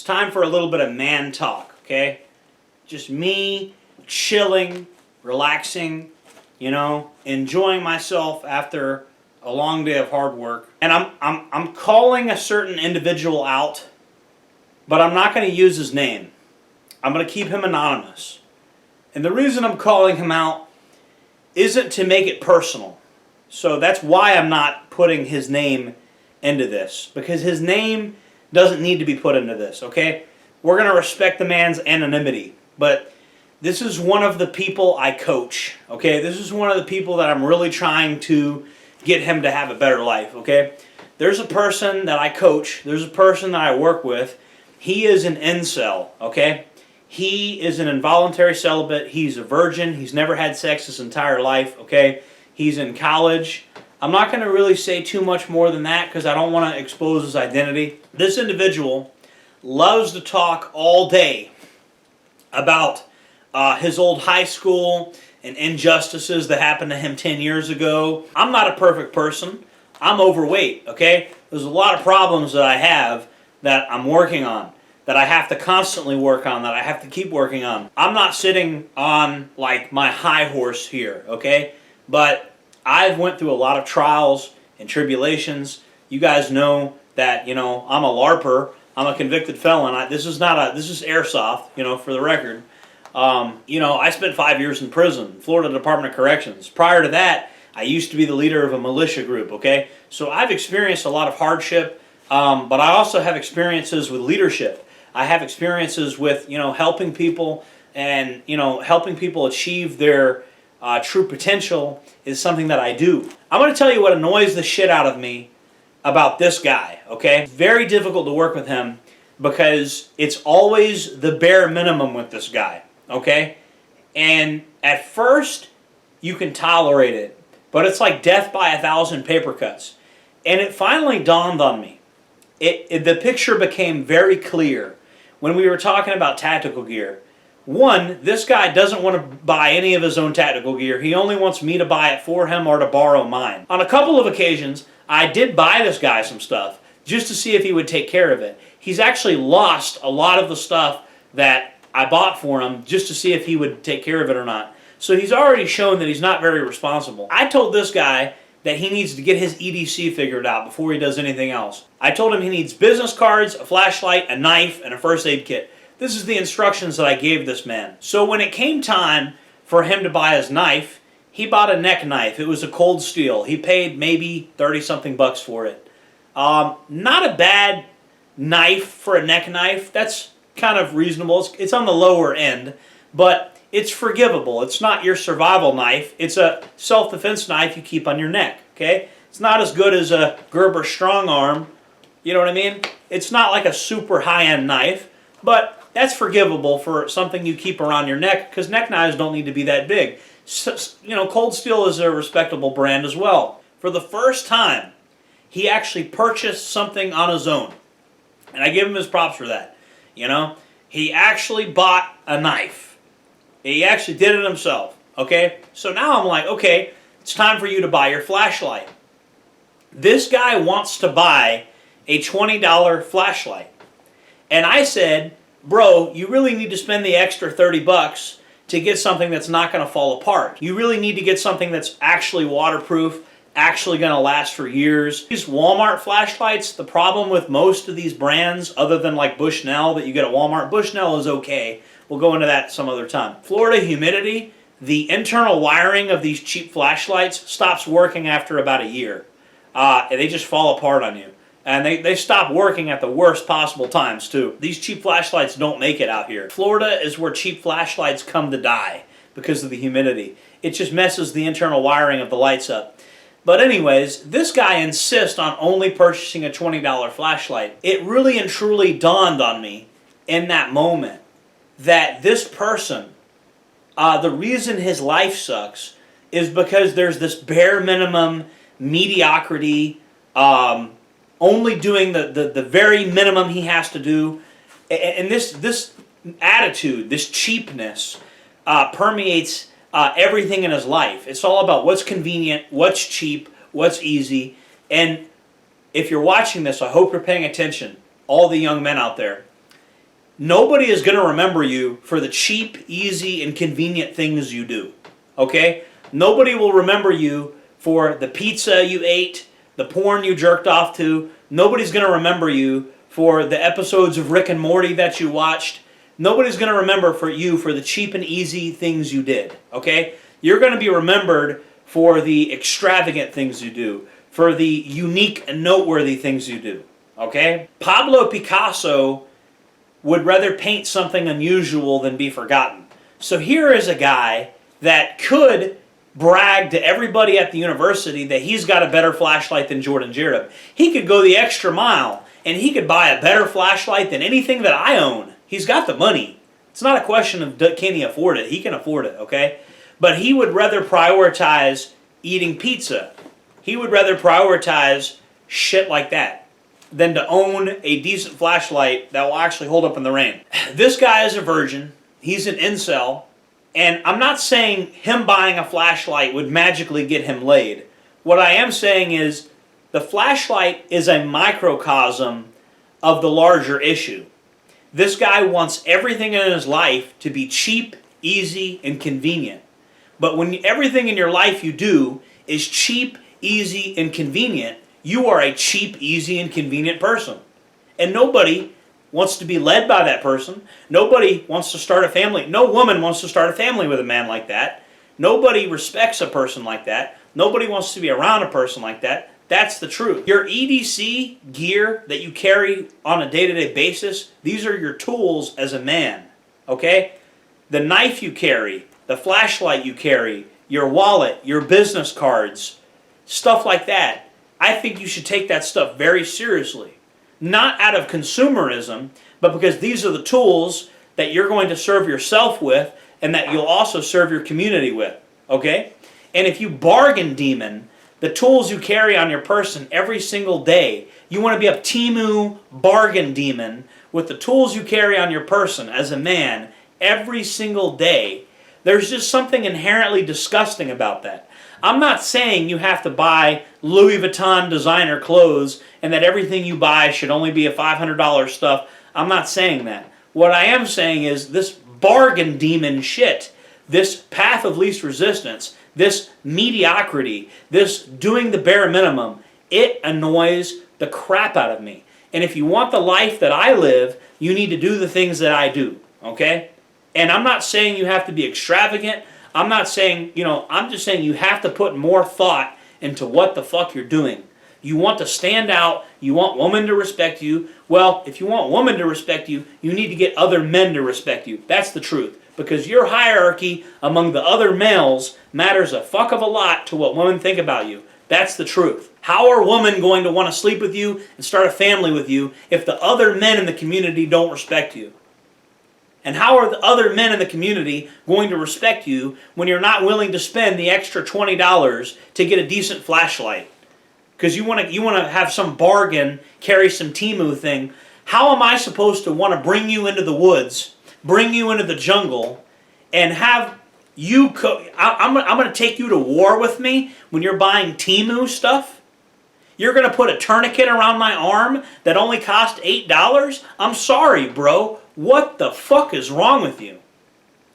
time for a little bit of man talk, okay? Just me chilling, relaxing, enjoying myself after a long day of hard work. And I'm calling a certain individual out, but I'm not going to use his name. I'm going to keep him anonymous. And the reason I'm calling him out isn't to make it personal. So that's why I'm not putting his name into this, because his name doesn't need to be put into this, okay? We're going to respect the man's anonymity, but this is one of the people I coach, okay? This is one of the people that I'm really trying to get him to have a better life, okay? There's a person that I coach, there's a person that I work with. He is an incel, okay? He is an involuntary celibate. He's a virgin. He's never had sex his entire life, okay? He's in college. I'm not going to really say too much more than that because I don't want to expose his identity. This individual loves to talk all day about his old high school and injustices that happened to him 10 years ago. I'm not a perfect person. I'm overweight, okay? There's a lot of problems that I have that I'm working on, that I have to constantly work on, that I have to keep working on. I'm not sitting on like my high horse here, okay? But I've went through a lot of trials and tribulations. You guys know that, I'm a LARPer. I'm a convicted felon. This is airsoft, for the record. I spent 5 years in prison, Florida Department of Corrections. Prior to that, I used to be the leader of a militia group, okay? So I've experienced a lot of hardship, but I also have experiences with leadership. I have experiences with, helping people and, helping people achieve their true potential is something that I do. I'm going to tell you what annoys the shit out of me about this guy, okay? Very difficult to work with him because it's always the bare minimum with this guy, okay? And at first, you can tolerate it, but it's like death by 1,000 paper cuts. And it finally dawned on me. The picture became very clear when we were talking about tactical gear. One, this guy doesn't want to buy any of his own tactical gear. He only wants me to buy it for him or to borrow mine. On a couple of occasions, I did buy this guy some stuff just to see if he would take care of it. He's actually lost a lot of the stuff that I bought for him just to see if he would take care of it or not. So he's already shown that he's not very responsible. I told this guy that he needs to get his EDC figured out before he does anything else. I told him he needs business cards, a flashlight, a knife, and a first aid kit. This is the instructions that I gave this man. So when it came time for him to buy his knife, he bought a neck knife. It was a cold steel. He paid maybe 30-something bucks for it. Not a bad knife for a neck knife. That's kind of reasonable. It's on the lower end, but it's forgivable. It's not your survival knife. It's a self-defense knife you keep on your neck, okay? It's not as good as a Gerber strong arm. You know what I mean? It's not like a super high-end knife, but that's forgivable for something you keep around your neck because neck knives don't need to be that big. So, Cold Steel is a respectable brand as well. For the first time, he actually purchased something on his own. And I give him his props for that. He actually bought a knife. He actually did it himself. Okay? So now I'm like, okay, it's time for you to buy your flashlight. This guy wants to buy a $20 flashlight. And I said, bro, you really need to spend the extra 30 bucks to get something that's not going to fall apart. You really need to get something that's actually waterproof, actually going to last for years. These Walmart flashlights, the problem with most of these brands, other than like Bushnell that you get at Walmart, Bushnell is okay. We'll go into that some other time. Florida humidity, the internal wiring of these cheap flashlights stops working after about a year. They just fall apart on you. And they stop working at the worst possible times, too. These cheap flashlights don't make it out here. Florida is where cheap flashlights come to die because of the humidity. It just messes the internal wiring of the lights up. But anyways, this guy insists on only purchasing a $20 flashlight. It really and truly dawned on me in that moment that this person, the reason his life sucks is because there's this bare minimum mediocrity, only doing the very minimum he has to do. And this attitude, this cheapness, permeates everything in his life. It's all about what's convenient, what's cheap, what's easy. And if you're watching this, I hope you're paying attention, all the young men out there. Nobody is going to remember you for the cheap, easy, and convenient things you do. Okay? Nobody will remember you for the pizza you ate, the porn you jerked off to. Nobody's going to remember you for the episodes of Rick and Morty that you watched. Nobody's going to remember you for the cheap and easy things you did. Okay? You're going to be remembered for the extravagant things you do, for the unique and noteworthy things you do. Okay? Pablo Picasso would rather paint something unusual than be forgotten. So here is a guy that could brag to everybody at the university that he's got a better flashlight than Jordan Jareb. He could go the extra mile and he could buy a better flashlight than anything that I own. He's got the money. It's not a question of can he afford it. He can afford it, okay? But he would rather prioritize eating pizza. He would rather prioritize shit like that than to own a decent flashlight that will actually hold up in the rain. This guy is a virgin. He's an incel. And I'm not saying him buying a flashlight would magically get him laid. What I am saying is the flashlight is a microcosm of the larger issue. This guy wants everything in his life to be cheap, easy, and convenient. But when everything in your life you do is cheap, easy, and convenient, you are a cheap, easy, and convenient person. And nobody wants to be led by that person. Nobody wants to start a family. No woman wants to start a family with a man like that. Nobody respects a person like that. Nobody wants to be around a person like that. That's the truth. Your EDC gear that you carry on a day-to-day basis, these are your tools as a man, okay? The knife you carry, the flashlight you carry, your wallet, your business cards, stuff like that. I think you should take that stuff very seriously. Not out of consumerism, but because these are the tools that you're going to serve yourself with and that you'll also serve your community with, okay? And if you bargain demon, the tools you carry on your person every single day, you want to be a Temu bargain demon with the tools you carry on your person as a man every single day. There's just something inherently disgusting about that. I'm not saying you have to buy Louis Vuitton designer clothes and that everything you buy should only be a $500 stuff. I'm not saying that. What I am saying is this bargain demon shit, this path of least resistance, this mediocrity, this doing the bare minimum, it annoys the crap out of me. And if you want the life that I live, you need to do the things that I do, okay? And I'm not saying you have to be extravagant. I'm not saying, I'm just saying you have to put more thought into what the fuck you're doing. You want to stand out. You want women to respect you. Well, if you want women to respect you, you need to get other men to respect you. That's the truth. Because your hierarchy among the other males matters a fuck of a lot to what women think about you. That's the truth. How are women going to want to sleep with you and start a family with you if the other men in the community don't respect you? And how are the other men in the community going to respect you when you're not willing to spend the extra $20 to get a decent flashlight? Because you want to have some bargain, carry some Temu thing. How am I supposed to want to bring you into the woods, bring you into the jungle, and have you... I'm going to take you to war with me when you're buying Temu stuff? You're going to put a tourniquet around my arm that only cost $8? I'm sorry, bro. What the fuck is wrong with you?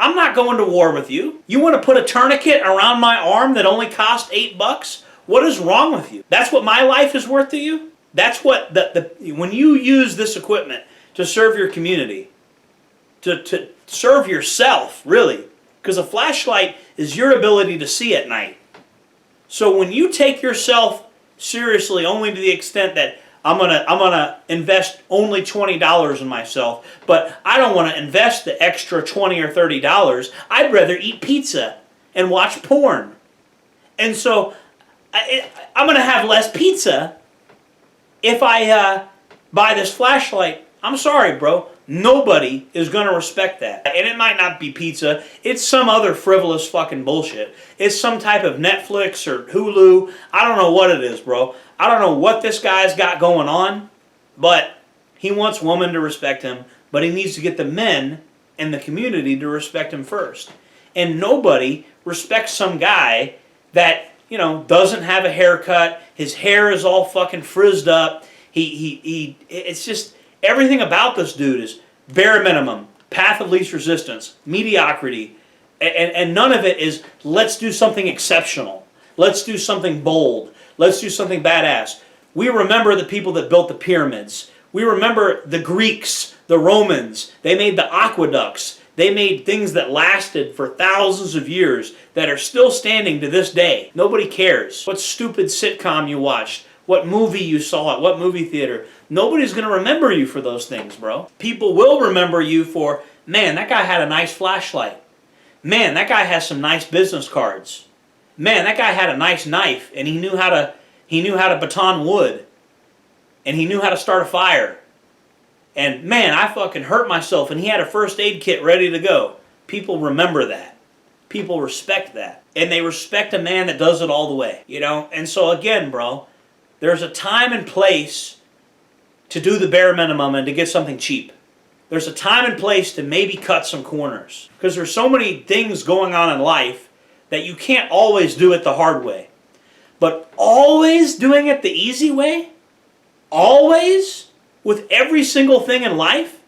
I'm not going to war with you. You want to put a tourniquet around my arm that only cost $8? What is wrong with you? That's what my life is worth to you? That's what when you use this equipment to serve your community, to serve yourself, really, because a flashlight is your ability to see at night. So when you take yourself seriously only to the extent that I'm gonna invest only $20 in myself, but I don't want to invest the extra $20 or $30. I'd rather eat pizza and watch porn. And so I'm gonna have less pizza if I buy this flashlight. I'm sorry, bro. Nobody is going to respect that. And it might not be pizza. It's some other frivolous fucking bullshit. It's some type of Netflix or Hulu. I don't know what it is, bro. I don't know what this guy's got going on, but he wants women to respect him, but he needs to get the men in the community to respect him first. And nobody respects some guy that, doesn't have a haircut. His hair is all fucking frizzed up. It's just... Everything about this dude is bare minimum, path of least resistance, mediocrity, and none of it is let's do something exceptional. Let's do something bold. Let's do something badass. We remember the people that built the pyramids. We remember the Greeks, the Romans. They made the aqueducts. They made things that lasted for thousands of years that are still standing to this day. Nobody cares what stupid sitcom you watched, what movie you saw at what movie theater. Nobody's going to remember you for those things, bro. People will remember you for, man, that guy had a nice flashlight. Man, that guy has some nice business cards. Man, that guy had a nice knife and he knew how to baton wood. And he knew how to start a fire. And man, I fucking hurt myself and he had a first aid kit ready to go. People remember that. People respect that. And they respect a man that does it all the way, you know? And so again, bro, there's a time and place to do the bare minimum and to get something cheap. There's a time and place to maybe cut some corners. Because there's so many things going on in life that you can't always do it the hard way. But always doing it the easy way, always, with every single thing in life,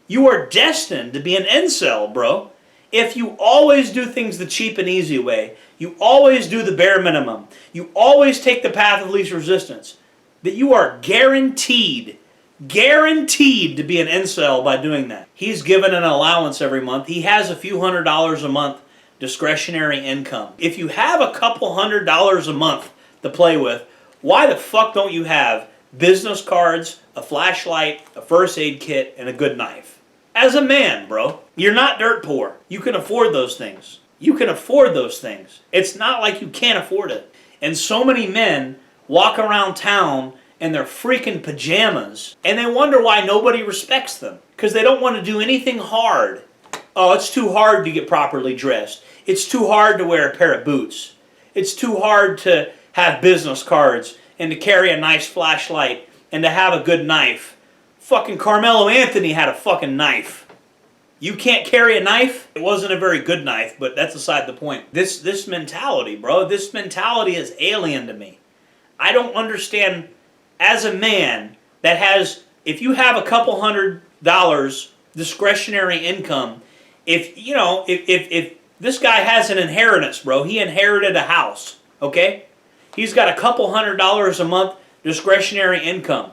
you are destined to be an incel, bro. If you always do things the cheap and easy way, you always do the bare minimum, you always take the path of least resistance, that you are guaranteed to be an incel by doing that. He's given an allowance every month. He has a few $100s a month discretionary income. If you have a couple $100s a month to play with, why the fuck don't you have business cards, a flashlight, a first aid kit, and a good knife? As a man, bro, you're not dirt poor. You can afford those things. You can afford those things. It's not like you can't afford it. And so many men walk around town in their freaking pajamas and they wonder why nobody respects them. Because they don't want to do anything hard. Oh, it's too hard to get properly dressed. It's too hard to wear a pair of boots. It's too hard to have business cards and to carry a nice flashlight and to have a good knife. Fucking Carmelo Anthony had a fucking knife. You can't carry a knife? It wasn't a very good knife, but that's aside the point. This mentality, bro, this mentality is alien to me. I don't understand, as a man that has, if you have a couple $100 discretionary income, if this guy has an inheritance, bro, he inherited a house, okay? He's got a couple $100s a month discretionary income.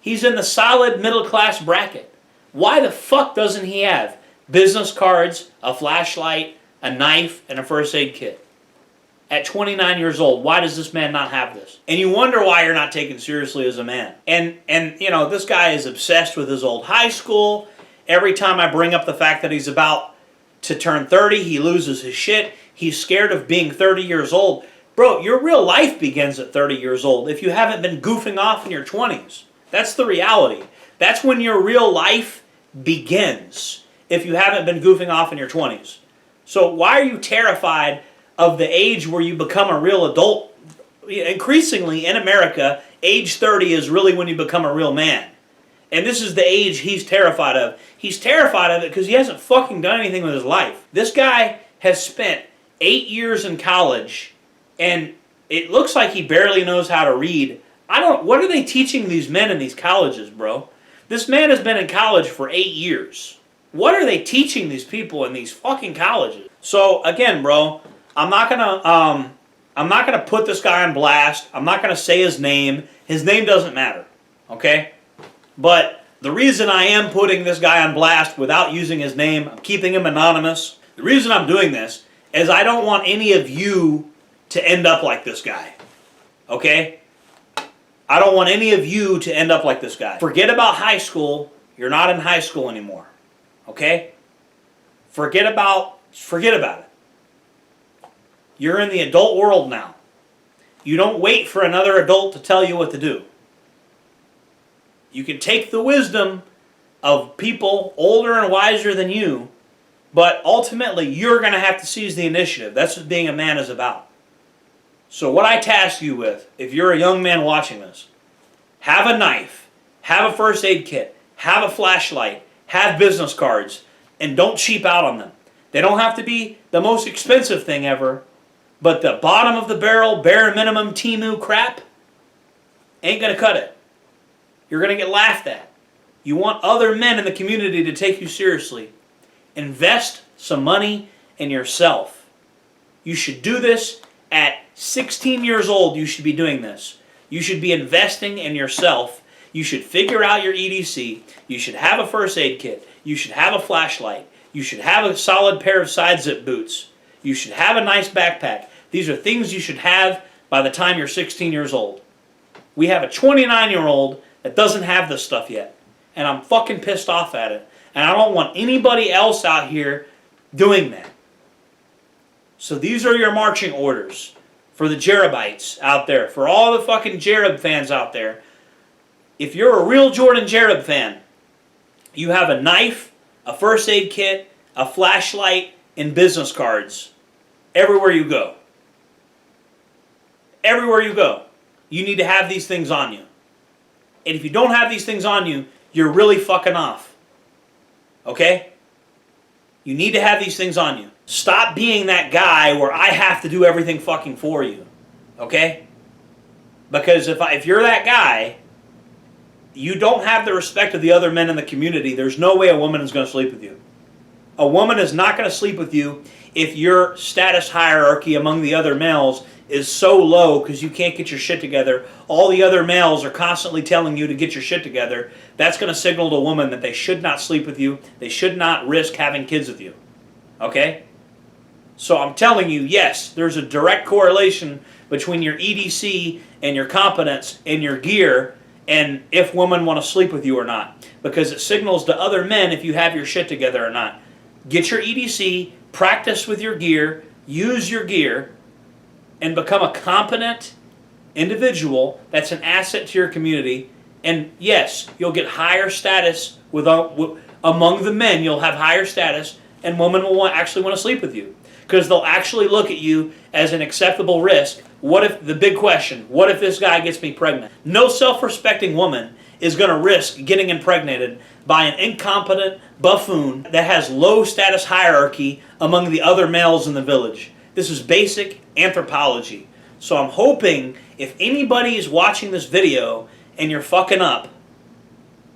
He's in the solid middle class bracket. Why the fuck doesn't he have business cards, a flashlight, a knife, and a first aid kit? At 29 years old, why does this man not have this? And you wonder why you're not taken seriously as a man. And you know, this guy is obsessed with his old high school. Every time I bring up the fact that he's about to turn 30, he loses his shit. He's scared of being 30 years old. Bro, your real life begins at 30 years old if you haven't been goofing off in your 20s. That's the reality. That's when your real life begins, if you haven't been goofing off in your 20s. So why are you terrified of the age where you become a real adult? Increasingly in America, age 30 is really when you become a real man. And this is the age he's terrified of. He's terrified of it because he hasn't fucking done anything with his life. This guy has spent 8 years in college, and it looks like he barely knows how to read. What are they teaching these men in these colleges, bro? This man has been in college for 8 years. What are they teaching these people in these fucking colleges? So again, bro, I'm not gonna put this guy on blast. I'm not gonna say his name. His name doesn't matter, okay? But the reason I am putting this guy on blast without using his name, I'm keeping him anonymous. The reason I'm doing this is I don't want any of you to end up like this guy, okay? I don't want any of you to end up like this guy. Forget about high school. You're not in high school anymore, okay? Forget about it. You're in the adult world now. You don't wait for another adult to tell you what to do. You can take the wisdom of people older and wiser than you, but ultimately you're going to have to seize the initiative. That's what being a man is about. So what I task you with, if you're a young man watching this, have a knife, have a first aid kit, have a flashlight, have business cards, and don't cheap out on them. They don't have to be the most expensive thing ever, but the bottom of the barrel, bare minimum Temu crap ain't going to cut it. You're going to get laughed at. You want other men in the community to take you seriously. Invest some money in yourself. You should do this at 16 years old. You should be doing this. You should be investing in yourself. You should figure out your EDC. You should have a first aid kit. You should have a flashlight. You should have a solid pair of side zip boots. You should have a nice backpack. These are things you should have by the time you're 16 years old. We have a 29-year-old that doesn't have this stuff yet. And I'm fucking pissed off at it. And I don't want anybody else out here doing that. So these are your marching orders for the Jerebites out there. For all the fucking Jereb fans out there. If you're a real Jordan Jereb fan, you have a knife, a first aid kit, a flashlight, and business cards everywhere you go. Everywhere you go. You need to have these things on you. And if you don't have these things on you, you're really fucking off. Okay? You need to have these things on you. Stop being that guy where I have to do everything fucking for you. Okay? Because if you're that guy, you don't have the respect of the other men in the community. There's no way a woman is going to sleep with you. A woman is not going to sleep with you if your status hierarchy among the other males is so low because you can't get your shit together. All the other males are constantly telling you to get your shit together. That's going to signal to a woman that they should not sleep with you. They should not risk having kids with you. Okay? So I'm telling you, yes, there's a direct correlation between your EDC and your competence and your gear and if women want to sleep with you or not. Because it signals to other men if you have your shit together or not. Get your EDC, practice with your gear, use your gear, and become a competent individual that's an asset to your community. And yes, you'll get higher status among the men. You'll have higher status, and women will actually want to sleep with you because they'll actually look at you as an acceptable risk. What if, the big question, what if this guy gets me pregnant? No self-respecting woman is going to risk getting impregnated by an incompetent buffoon that has low status hierarchy among the other males in the village. This is basic anthropology. So I'm hoping if anybody is watching this video and you're fucking up,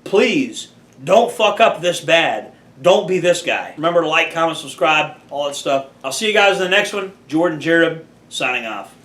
please don't fuck up this bad. Don't be this guy. Remember to like, comment, subscribe, all that stuff. I'll see you guys in the next one. Jordan Jereb, signing off.